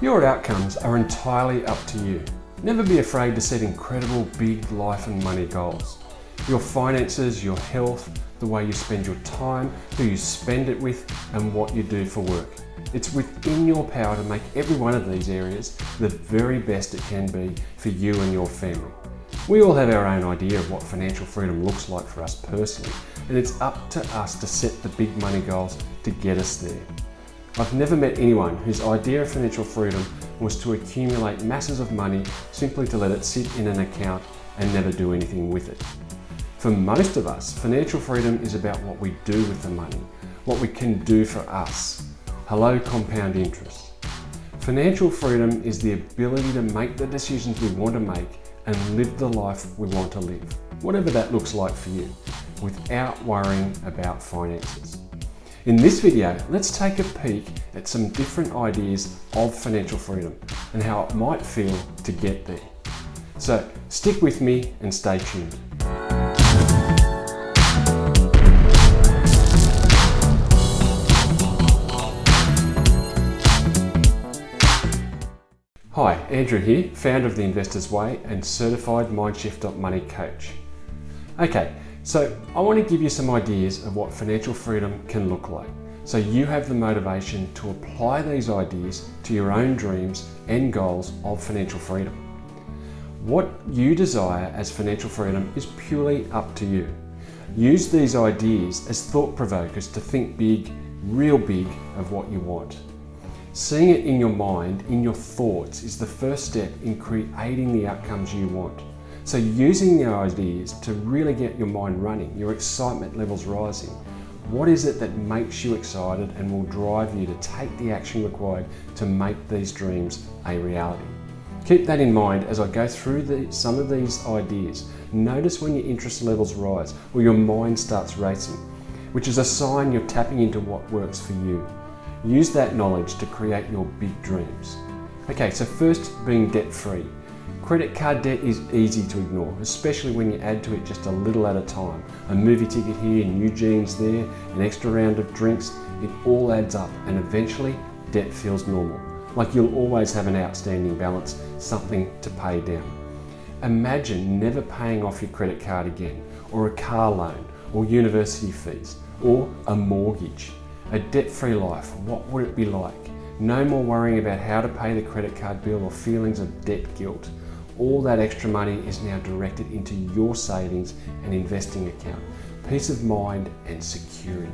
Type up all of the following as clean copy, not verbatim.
Your outcomes are entirely up to you. Never be afraid to set incredible big life and money goals. Your finances, your health, the way you spend your time, who you spend it with, and what you do for work. It's within your power to make every one of these areas the very best it can be for you and your family. We all have our own idea of what financial freedom looks like for us personally, and it's up to us to set the big money goals to get us there. I've never met anyone whose idea of financial freedom was to accumulate masses of money simply to let it sit in an account and never do anything with it. For most of us, financial freedom is about what we do with the money, what we can do for us. Hello, compound interest. Financial freedom is the ability to make the decisions we want to make and live the life we want to live, whatever that looks like for you, without worrying about finances. In this video, let's take a peek at some different ideas of financial freedom and how it might feel to get there. So stick with me and stay tuned. Hi, Andrew here, founder of The Investor's Way and certified Mindshift.money coach. Okay, so I want to give you some ideas of what financial freedom can look like, so you have the motivation to apply these ideas to your own dreams and goals of financial freedom. What you desire as financial freedom is purely up to you. Use these ideas as thought provokers to think big, real big, of what you want. Seeing it in your mind, in your thoughts, is the first step in creating the outcomes you want. So using the ideas to really get your mind running, your excitement levels rising. What is it that makes you excited and will drive you to take the action required to make these dreams a reality? Keep that in mind as I go through some of these ideas. Notice when your interest levels rise or your mind starts racing, which is a sign you're tapping into what works for you. Use that knowledge to create your big dreams. Okay, so first, being debt-free. Credit card debt is easy to ignore, especially when you add to it just a little at a time. A movie ticket here, new jeans there, an extra round of drinks, it all adds up and eventually debt feels normal. Like you'll always have an outstanding balance, something to pay down. Imagine never paying off your credit card again, or a car loan, or university fees, or a mortgage. A debt-free life, what would it be like? No more worrying about how to pay the credit card bill or feelings of debt guilt. All that extra money is now directed into your savings and investing account. Peace of mind and security.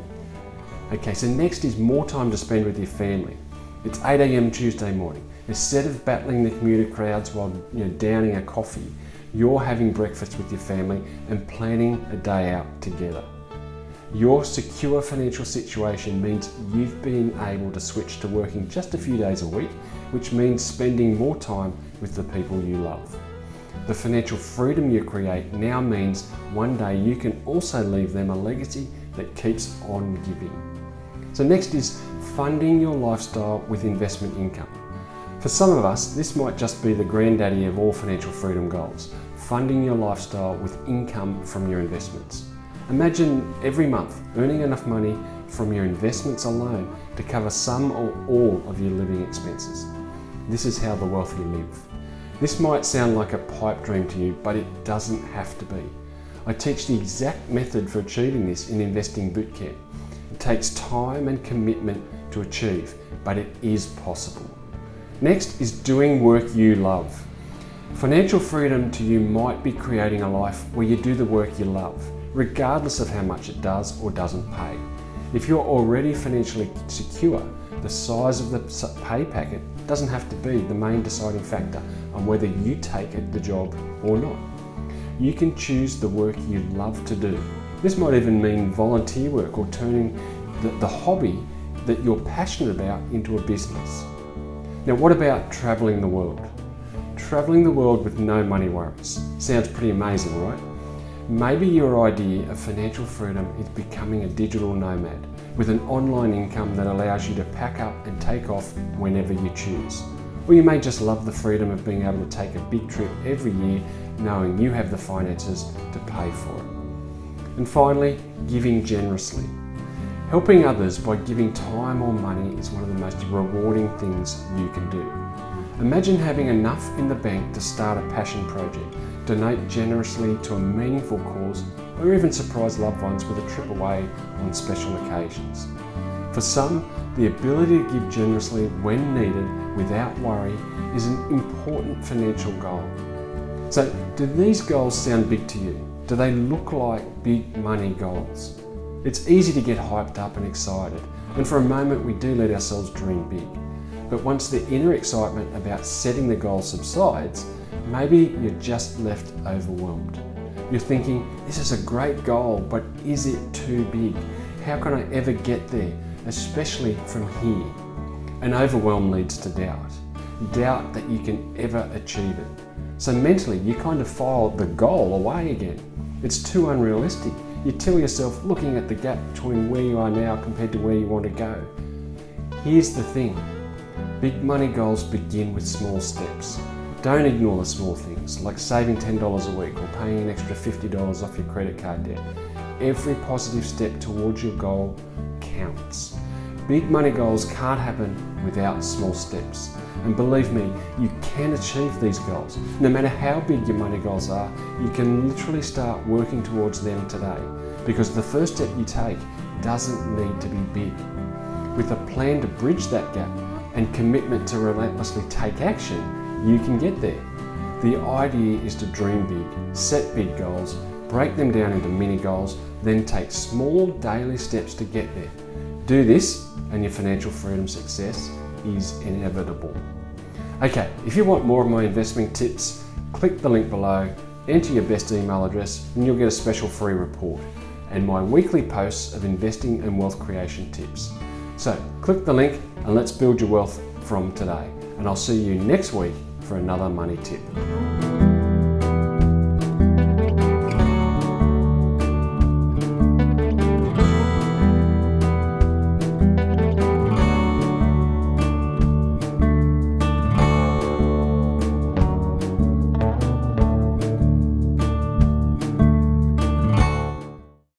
Okay, so next is more time to spend with your family. It's 8 a.m. Tuesday morning. Instead of battling the commuter crowds while downing a coffee, you're having breakfast with your family and planning a day out together. Your secure financial situation means you've been able to switch to working just a few days a week, which means spending more time with the people you love. The financial freedom you create now means one day you can also leave them a legacy that keeps on giving. So next is funding your lifestyle with investment income. For some of us, this might just be the granddaddy of all financial freedom goals, funding your lifestyle with income from your investments. Imagine every month earning enough money from your investments alone to cover some or all of your living expenses. This is how the wealthy live. This might sound like a pipe dream to you, but it doesn't have to be. I teach the exact method for achieving this in Investing Bootcamp. It takes time and commitment to achieve, but it is possible. Next is doing work you love. Financial freedom to you might be creating a life where you do the work you love, regardless of how much it does or doesn't pay. If you're already financially secure, the size of the pay packet doesn't have to be the main deciding factor on whether you take the job or not. You can choose the work you love to do. This might even mean volunteer work or turning the hobby that you're passionate about into a business. Now, what about traveling the world? Traveling the world with no money worries. Sounds pretty amazing, right? Maybe your idea of financial freedom is becoming a digital nomad with an online income that allows you to pack up and take off whenever you choose. Or you may just love the freedom of being able to take a big trip every year knowing you have the finances to pay for it. And finally, giving generously. Helping others by giving time or money is one of the most rewarding things you can do. Imagine having enough in the bank to start a passion project, donate generously to a meaningful cause, or even surprise loved ones with a trip away on special occasions. For some, the ability to give generously when needed without worry is an important financial goal. So, do these goals sound big to you? Do they look like big money goals? It's easy to get hyped up and excited, and for a moment we do let ourselves dream big. But once the inner excitement about setting the goal subsides, maybe you're just left overwhelmed. You're thinking, this is a great goal, but is it too big? How can I ever get there, especially from here? And overwhelm leads to doubt. Doubt that you can ever achieve it. So mentally, you kind of file the goal away again. It's too unrealistic. You tell yourself, looking at the gap between where you are now compared to where you want to go. Here's the thing. Big money goals begin with small steps. Don't ignore the small things, like saving $10 a week or paying an extra $50 off your credit card debt. Every positive step towards your goal counts. Big money goals can't happen without small steps. And believe me, you can achieve these goals. No matter how big your money goals are, you can literally start working towards them today, because the first step you take doesn't need to be big. With a plan to bridge that gap and commitment to relentlessly take action, you can get there. The idea is to dream big, set big goals, break them down into mini goals, then take small daily steps to get there. Do this and your financial freedom success is inevitable. Okay, if you want more of my investment tips, click the link below, enter your best email address, and you'll get a special free report and my weekly posts of investing and wealth creation tips. So click the link and let's build your wealth from today. And I'll see you next week for another money tip.